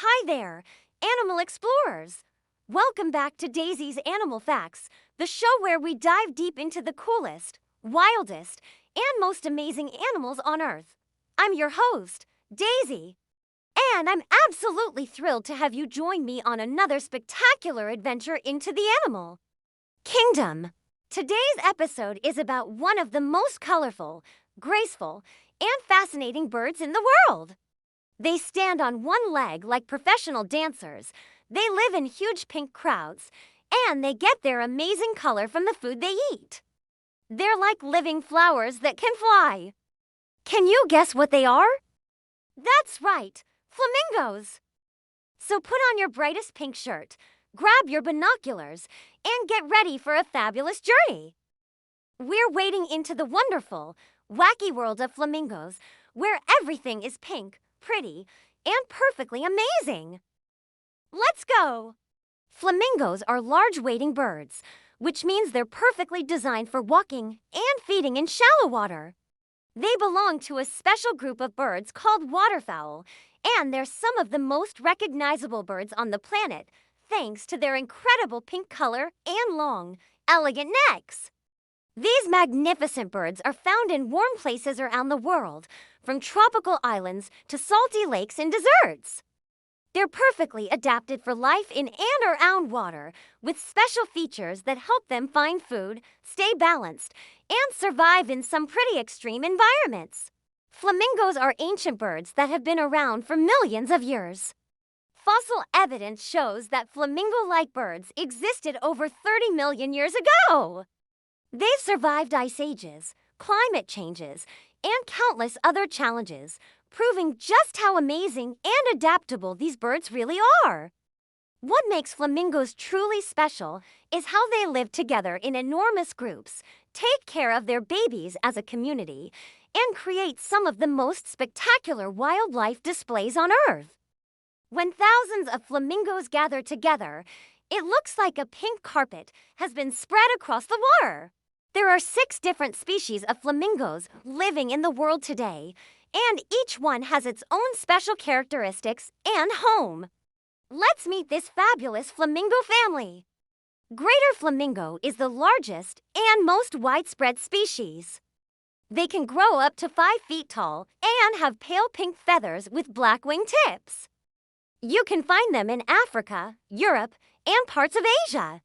Hi there, animal explorers! Welcome back to Daisy's Animal Facts, the show where we dive deep into the coolest, wildest, and most amazing animals on Earth. I'm your host, Daisy, and I'm absolutely thrilled to have you join me on another spectacular adventure into the animal kingdom. Today's episode is about one of the most colorful, graceful, and fascinating birds in the world. They stand on one leg like professional dancers. They live in huge pink crowds, and they get their amazing color from the food they eat. They're like living flowers that can fly. Can you guess what they are? That's right, flamingos. So put on your brightest pink shirt, grab your binoculars, and get ready for a fabulous journey. We're wading into the wonderful, wacky world of flamingos, where everything is pink, pretty, and perfectly amazing. Let's go! Flamingos are large wading birds, which means they're perfectly designed for walking and feeding in shallow water. They belong to a special group of birds called waterfowl, and they're some of the most recognizable birds on the planet, thanks to their incredible pink color and long, elegant necks. These magnificent birds are found in warm places around the world, from tropical islands to salty lakes and deserts. They're perfectly adapted for life in and around water, with special features that help them find food, stay balanced, and survive in some pretty extreme environments. Flamingos are ancient birds that have been around for millions of years. Fossil evidence shows that flamingo-like birds existed over 30 million years ago. They've survived ice ages, climate changes, and countless other challenges, proving just how amazing and adaptable these birds really are. What makes flamingos truly special is how they live together in enormous groups, take care of their babies as a community, and create some of the most spectacular wildlife displays on Earth. When thousands of flamingos gather together, it looks like a pink carpet has been spread across the water. There are 6 different species of flamingos living in the world today, and each one has its own special characteristics and home. Let's meet this fabulous flamingo family. Greater flamingo is the largest and most widespread species. They can grow up to 5 feet tall and have pale pink feathers with black wing tips. You can find them in Africa, Europe, and parts of Asia.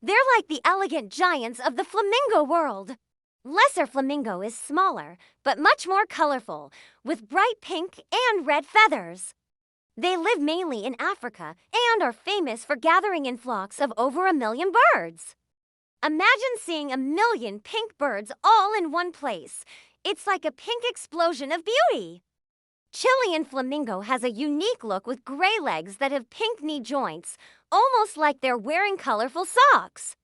They're like the elegant giants of the flamingo world. Lesser flamingo is smaller, but much more colorful, with bright pink and red feathers. They live mainly in Africa and are famous for gathering in flocks of over 1 million birds. Imagine seeing 1 million pink birds all in one place. It's like a pink explosion of beauty. Chilean flamingo has a unique look with gray legs that have pink knee joints, almost like they're wearing colorful socks.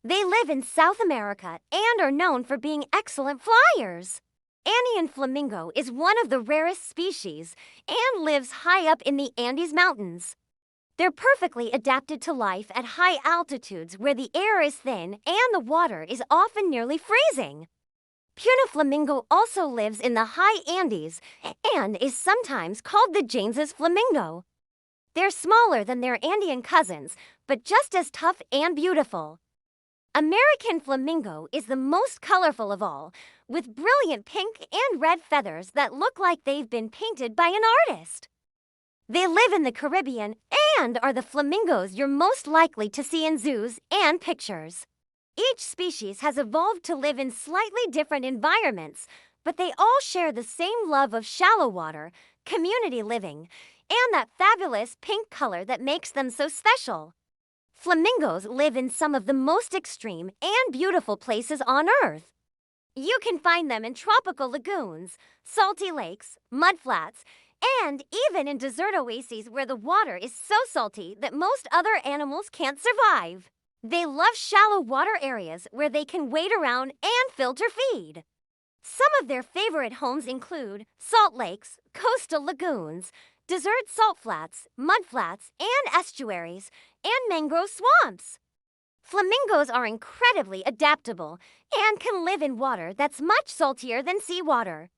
They live in South America and are known for being excellent flyers. Andean flamingo is one of the rarest species and lives high up in the Andes Mountains. They're perfectly adapted to life at high altitudes where the air is thin and the water is often nearly freezing. Puna flamingo also lives in the high Andes and is sometimes called the James's flamingo. They're smaller than their Andean cousins, but just as tough and beautiful. American flamingo is the most colorful of all, with brilliant pink and red feathers that look like they've been painted by an artist. They live in the Caribbean and are the flamingos you're most likely to see in zoos and pictures. Each species has evolved to live in slightly different environments, but they all share the same love of shallow water, community living, and that fabulous pink color that makes them so special. Flamingos live in some of the most extreme and beautiful places on Earth. You can find them in tropical lagoons, salty lakes, mudflats, and even in desert oases where the water is so salty that most other animals can't survive. They love shallow water areas where they can wade around and filter feed. Some of their favorite homes include salt lakes, coastal lagoons, desert salt flats, mudflats, and estuaries, and mangrove swamps. Flamingos are incredibly adaptable and can live in water that's much saltier than seawater.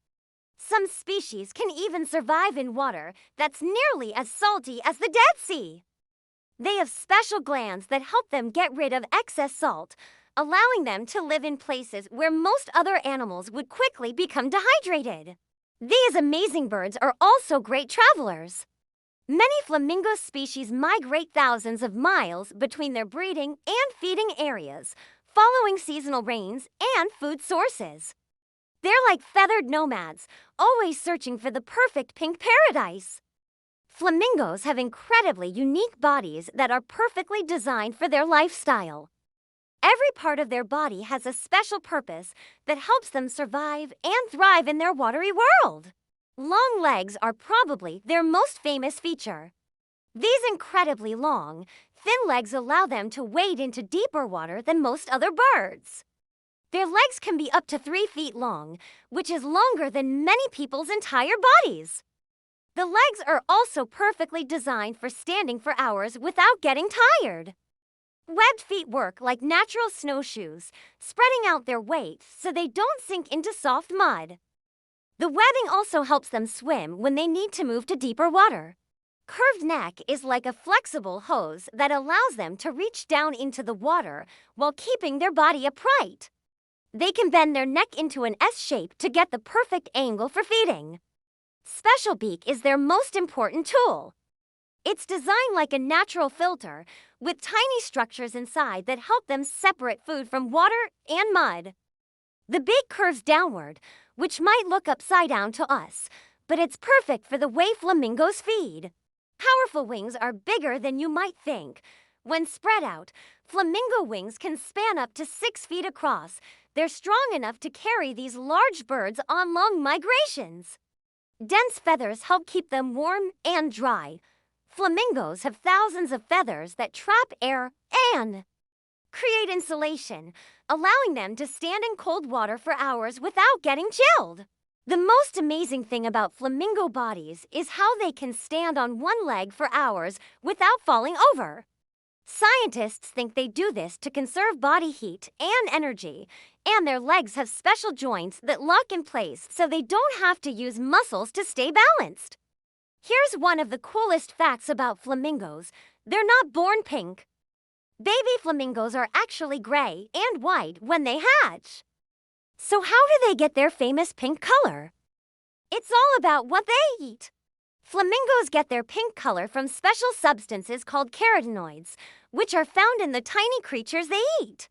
Some species can even survive in water that's nearly as salty as the Dead Sea. They have special glands that help them get rid of excess salt, allowing them to live in places where most other animals would quickly become dehydrated. These amazing birds are also great travelers. Many flamingo species migrate thousands of miles between their breeding and feeding areas, following seasonal rains and food sources. They're like feathered nomads, always searching for the perfect pink paradise. Flamingos have incredibly unique bodies that are perfectly designed for their lifestyle. Every part of their body has a special purpose that helps them survive and thrive in their watery world. Long legs are probably their most famous feature. These incredibly long, thin legs allow them to wade into deeper water than most other birds. Their legs can be up to 3 feet long, which is longer than many people's entire bodies. The legs are also perfectly designed for standing for hours without getting tired. Webbed feet work like natural snowshoes, spreading out their weight so they don't sink into soft mud. The webbing also helps them swim when they need to move to deeper water. Curved neck is like a flexible hose that allows them to reach down into the water while keeping their body upright. They can bend their neck into an S shape to get the perfect angle for feeding. Special beak is their most important tool. It's designed like a natural filter, with tiny structures inside that help them separate food from water and mud. The beak curves downward, which might look upside down to us, but it's perfect for the way flamingos feed. Powerful wings are bigger than you might think. When spread out, flamingo wings can span up to 6 feet across. They're strong enough to carry these large birds on long migrations. Dense feathers help keep them warm and dry. Flamingos have thousands of feathers that trap air and create insulation, allowing them to stand in cold water for hours without getting chilled. The most amazing thing about flamingo bodies is how they can stand on one leg for hours without falling over. Scientists think they do this to conserve body heat and energy, and their legs have special joints that lock in place so they don't have to use muscles to stay balanced. Here's one of the coolest facts about flamingos. They're not born pink. Baby flamingos are actually gray and white when they hatch. So how do they get their famous pink color? It's all about what they eat. Flamingos get their pink color from special substances called carotenoids, which are found in the tiny creatures they eat.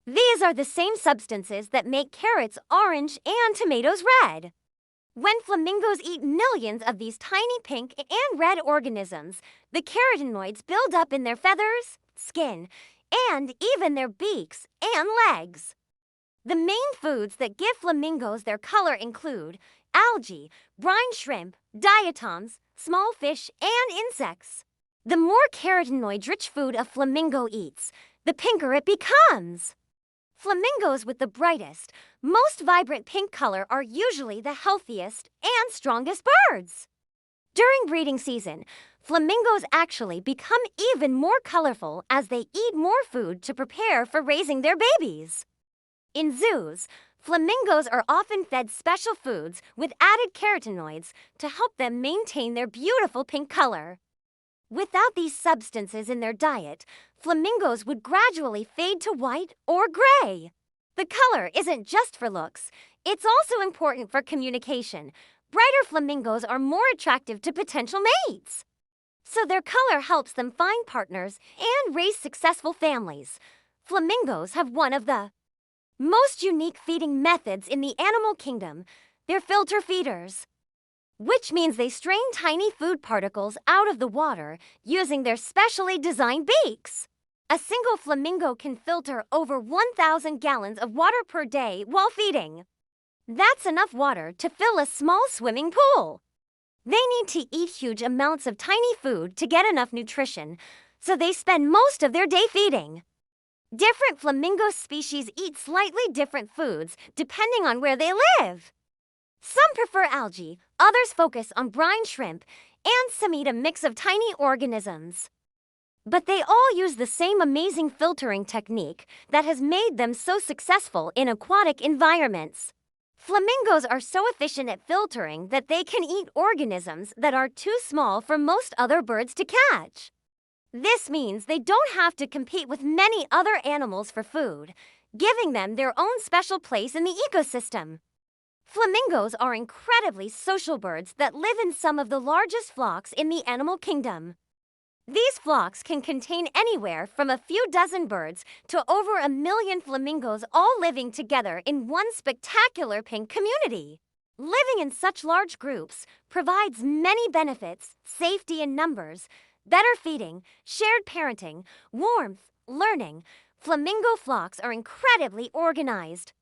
These are the same substances that make carrots orange and tomatoes red. When flamingos eat millions of these tiny pink and red organisms, the carotenoids build up in their feathers, skin, and even their beaks and legs. The main foods that give flamingos their color include algae, brine shrimp, diatoms, small fish, and insects. The more carotenoid-rich food a flamingo eats, the pinker it becomes. Flamingos with the brightest, most vibrant pink color are usually the healthiest and strongest birds. During breeding season, flamingos actually become even more colorful as they eat more food to prepare for raising their babies. In zoos, flamingos are often fed special foods with added carotenoids to help them maintain their beautiful pink color. Without these substances in their diet, flamingos would gradually fade to white or gray. The color isn't just for looks, it's also important for communication. Brighter flamingos are more attractive to potential mates. So their color helps them find partners and raise successful families. Flamingos have one of the most unique feeding methods in the animal kingdom. They're filter feeders, which means they strain tiny food particles out of the water using their specially designed beaks. A single flamingo can filter over 1,000 gallons of water per day while feeding. That's enough water to fill a small swimming pool. They need to eat huge amounts of tiny food to get enough nutrition, so they spend most of their day feeding. Different flamingo species eat slightly different foods depending on where they live. Some prefer algae, others focus on brine shrimp, and some eat a mix of tiny organisms. But they all use the same amazing filtering technique that has made them so successful in aquatic environments. Flamingos are so efficient at filtering that they can eat organisms that are too small for most other birds to catch. This means they don't have to compete with many other animals for food, giving them their own special place in the ecosystem. Flamingos are incredibly social birds that live in some of the largest flocks in the animal kingdom. These flocks can contain anywhere from a few dozen birds to over 1 million flamingos, all living together in one spectacular pink community. Living in such large groups provides many benefits: safety in numbers, better feeding, shared parenting, warmth, learning. Flamingo flocks are incredibly organized.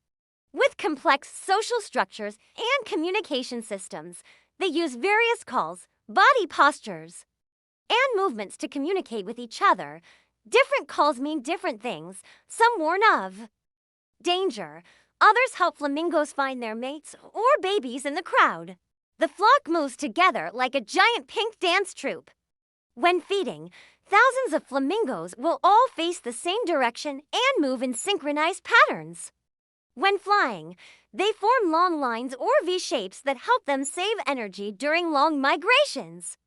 With complex social structures and communication systems, they use various calls, body postures, and movements to communicate with each other. Different calls mean different things. Some warn of danger. Others help flamingos find their mates or babies in the crowd. The flock moves together like a giant pink dance troupe. When feeding, thousands of flamingos will all face the same direction and move in synchronized patterns. When flying, they form long lines or V shapes that help them save energy during long migrations.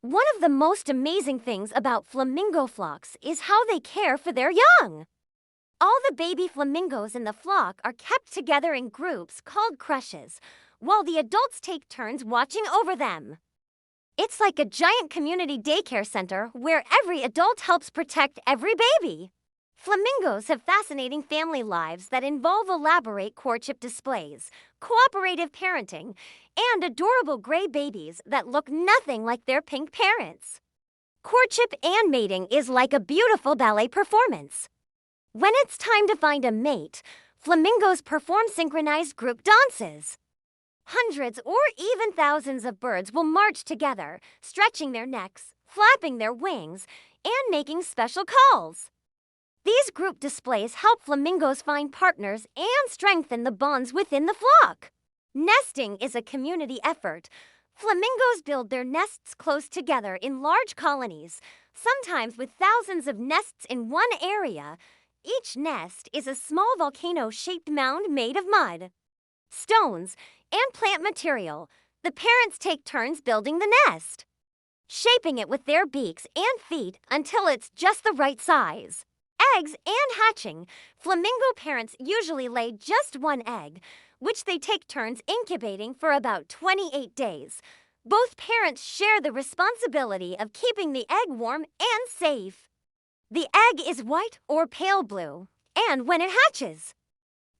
One of the most amazing things about flamingo flocks is how they care for their young. All the baby flamingos in the flock are kept together in groups called crushes, while the adults take turns watching over them. It's like a giant community daycare center where every adult helps protect every baby. Flamingos have fascinating family lives that involve elaborate courtship displays, cooperative parenting, and adorable gray babies that look nothing like their pink parents. Courtship and mating is like a beautiful ballet performance. When it's time to find a mate, flamingos perform synchronized group dances. Hundreds or even thousands of birds will march together, stretching their necks, flapping their wings, and making special calls. These group displays help flamingos find partners and strengthen the bonds within the flock. Nesting is a community effort. Flamingos build their nests close together in large colonies, sometimes with thousands of nests in one area. Each nest is a small volcano-shaped mound made of mud, stones, and plant material. The parents take turns building the nest, shaping it with their beaks and feet until it's just the right size. Eggs and hatching. Flamingo parents usually lay just one egg, which they take turns incubating for about 28 days. Both parents share the responsibility of keeping the egg warm and safe. The egg is white or pale blue, and when it hatches,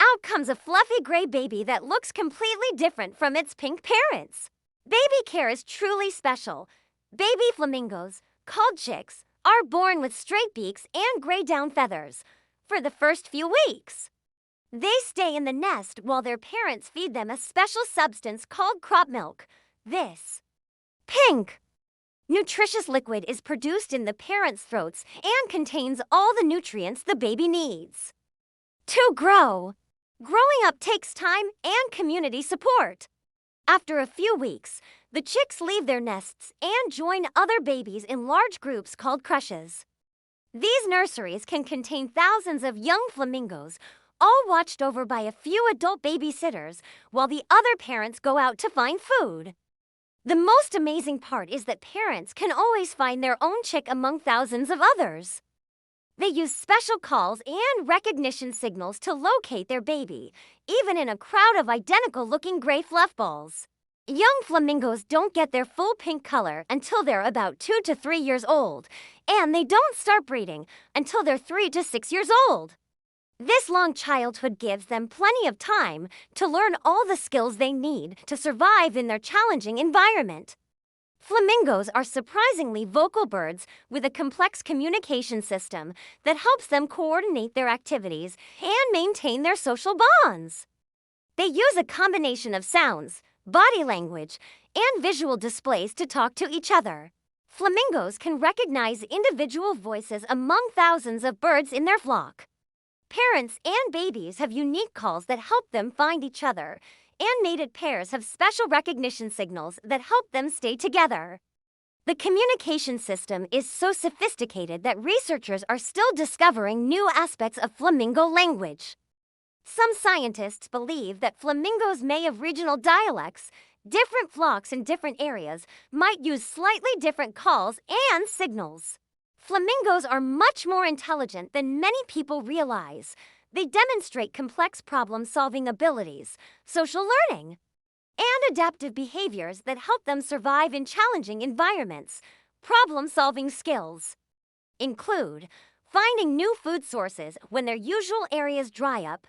out comes a fluffy gray baby that looks completely different from its pink parents. Baby care is truly special. Baby flamingos, called chicks, are born with straight beaks and gray down feathers. For the first few weeks, they stay in the nest while their parents feed them a special substance called crop milk. This pink, nutritious liquid is produced in the parents' throats and contains all the nutrients the baby needs to grow. Growing up takes time and community support. After a few weeks, the chicks leave their nests and join other babies in large groups called crushes. These nurseries can contain thousands of young flamingos, all watched over by a few adult babysitters, while the other parents go out to find food. The most amazing part is that parents can always find their own chick among thousands of others. They use special calls and recognition signals to locate their baby, even in a crowd of identical-looking gray fluff balls. Young flamingos don't get their full pink color until they're about 2 to 3 years old, and they don't start breeding until they're 3 to 6 years old. This long childhood gives them plenty of time to learn all the skills they need to survive in their challenging environment. Flamingos are surprisingly vocal birds with a complex communication system that helps them coordinate their activities and maintain their social bonds. They use a combination of sounds, body language, and visual displays to talk to each other. Flamingos can recognize individual voices among thousands of birds in their flock. Parents and babies have unique calls that help them find each other, and mated pairs have special recognition signals that help them stay together. The communication system is so sophisticated that researchers are still discovering new aspects of flamingo language. Some scientists believe that flamingos may have regional dialects. Different flocks in different areas might use slightly different calls and signals. Flamingos are much more intelligent than many people realize. They demonstrate complex problem-solving abilities, social learning, and adaptive behaviors that help them survive in challenging environments. Problem-solving skills include finding new food sources when their usual areas dry up,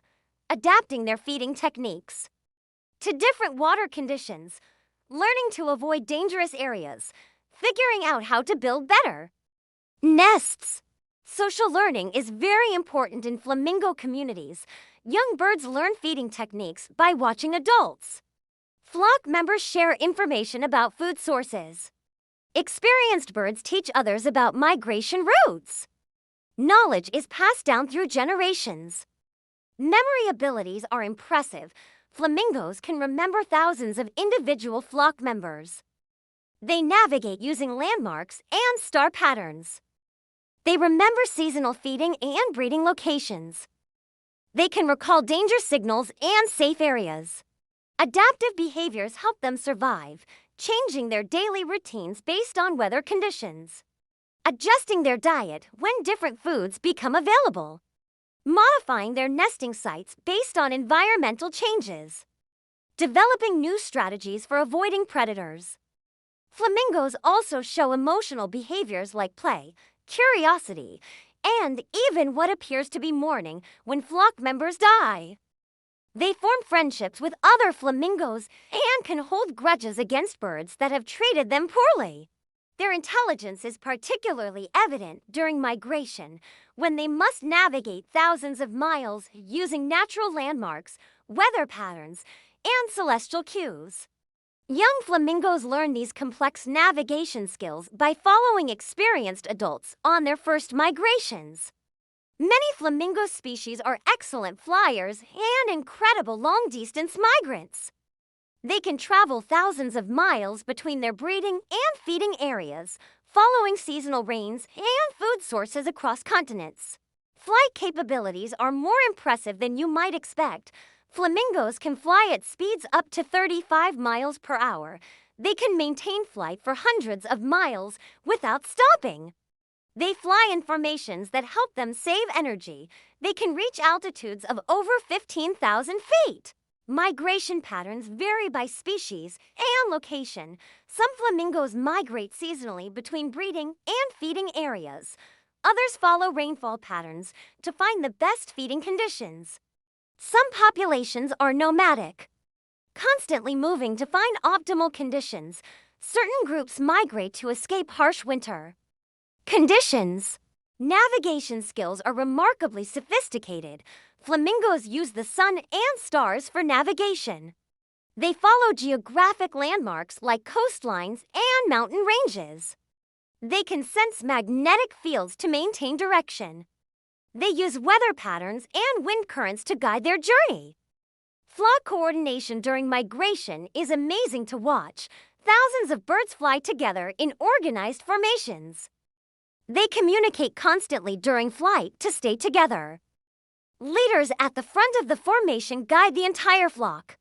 adapting their feeding techniques to different water conditions, learning to avoid dangerous areas, figuring out how to build better nests. Social learning is very important in flamingo communities. Young birds learn feeding techniques by watching adults. Flock members share information about food sources. Experienced birds teach others about migration routes. Knowledge is passed down through generations. Memory abilities are impressive. Flamingos can remember thousands of individual flock members. They navigate using landmarks and star patterns. They remember seasonal feeding and breeding locations. They can recall danger signals and safe areas. Adaptive behaviors help them survive, changing their daily routines based on weather conditions. Adjusting their diet when different foods become available. Modifying their nesting sites based on environmental changes. Developing new strategies for avoiding predators. Flamingos also show emotional behaviors like play, curiosity, and even what appears to be mourning when flock members die. They form friendships with other flamingos and can hold grudges against birds that have treated them poorly. Their intelligence is particularly evident during migration, when they must navigate thousands of miles using natural landmarks, weather patterns, and celestial cues. Young flamingos learn these complex navigation skills by following experienced adults on their first migrations. Many flamingo species are excellent flyers and incredible long-distance migrants. They can travel thousands of miles between their breeding and feeding areas, following seasonal rains and food sources across continents. Flight capabilities are more impressive than you might expect. Flamingos can fly at speeds up to 35 miles per hour. They can maintain flight for hundreds of miles without stopping. They fly in formations that help them save energy. They can reach altitudes of over 15,000 feet. Migration patterns vary by species and location. Some flamingos migrate seasonally between breeding and feeding areas. Others follow rainfall patterns to find the best feeding conditions. Some populations are nomadic, constantly moving to find optimal conditions. Certain groups migrate to escape harsh winter conditions. Navigation skills are remarkably sophisticated. Flamingos use the sun and stars for navigation. They follow geographic landmarks like coastlines and mountain ranges. They can sense magnetic fields to maintain direction. They use weather patterns and wind currents to guide their journey. Flock coordination during migration is amazing to watch. Thousands of birds fly together in organized formations. They communicate constantly during flight to stay together. Leaders at the front of the formation guide the entire flock.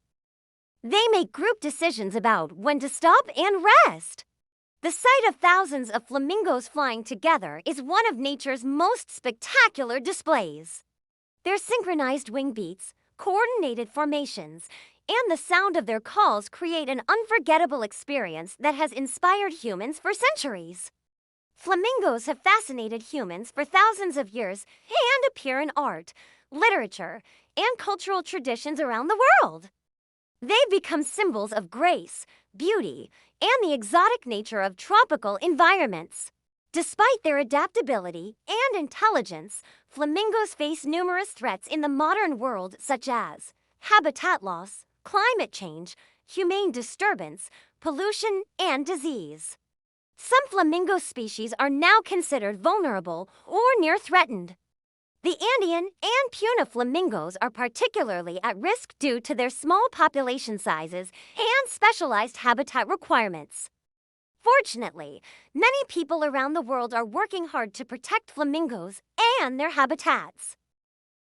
They make group decisions about when to stop and rest. The sight of thousands of flamingos flying together is one of nature's most spectacular displays. Their synchronized wing beats, coordinated formations, and the sound of their calls create an unforgettable experience that has inspired humans for centuries. Flamingos have fascinated humans for thousands of years and appear in art, literature, and cultural traditions around the world. They've become symbols of grace, beauty, and the exotic nature of tropical environments. Despite their adaptability and intelligence, flamingos face numerous threats in the modern world, such as habitat loss, climate change, humane disturbance, pollution, and disease. Some flamingo species are now considered vulnerable or near threatened. The Andean and Puna flamingos are particularly at risk due to their small population sizes and specialized habitat requirements. Fortunately, many people around the world are working hard to protect flamingos and their habitats.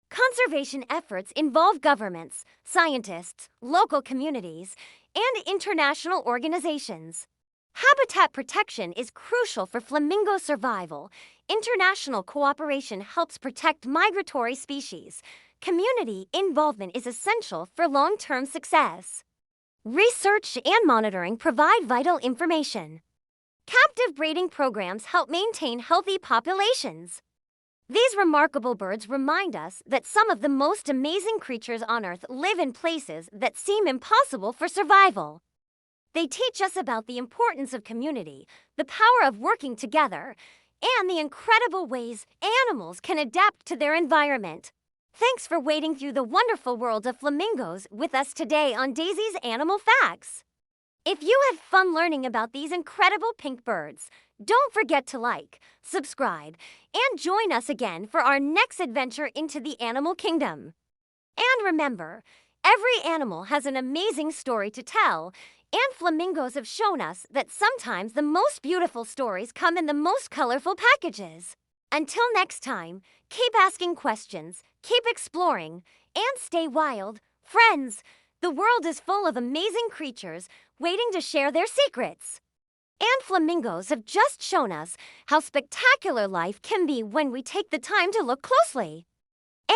Conservation efforts involve governments, scientists, local communities, and international organizations. Habitat protection is crucial for flamingo survival. International cooperation helps protect migratory species. Community involvement is essential for long-term success. Research and monitoring provide vital information. Captive breeding programs help maintain healthy populations. These remarkable birds remind us that some of the most amazing creatures on Earth live in places that seem impossible for survival. They teach us about the importance of community, the power of working together, and the incredible ways animals can adapt to their environment. Thanks for wading through the wonderful world of flamingos with us today on Daisy's Animal Facts. If you had fun learning about these incredible pink birds, don't forget to like, subscribe, and join us again for our next adventure into the animal kingdom. And remember, every animal has an amazing story to tell, and flamingos have shown us that sometimes the most beautiful stories come in the most colorful packages. Until next time, keep asking questions, keep exploring, and stay wild. Friends, the world is full of amazing creatures waiting to share their secrets. And flamingos have just shown us how spectacular life can be when we take the time to look closely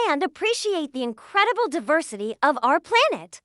and appreciate the incredible diversity of our planet.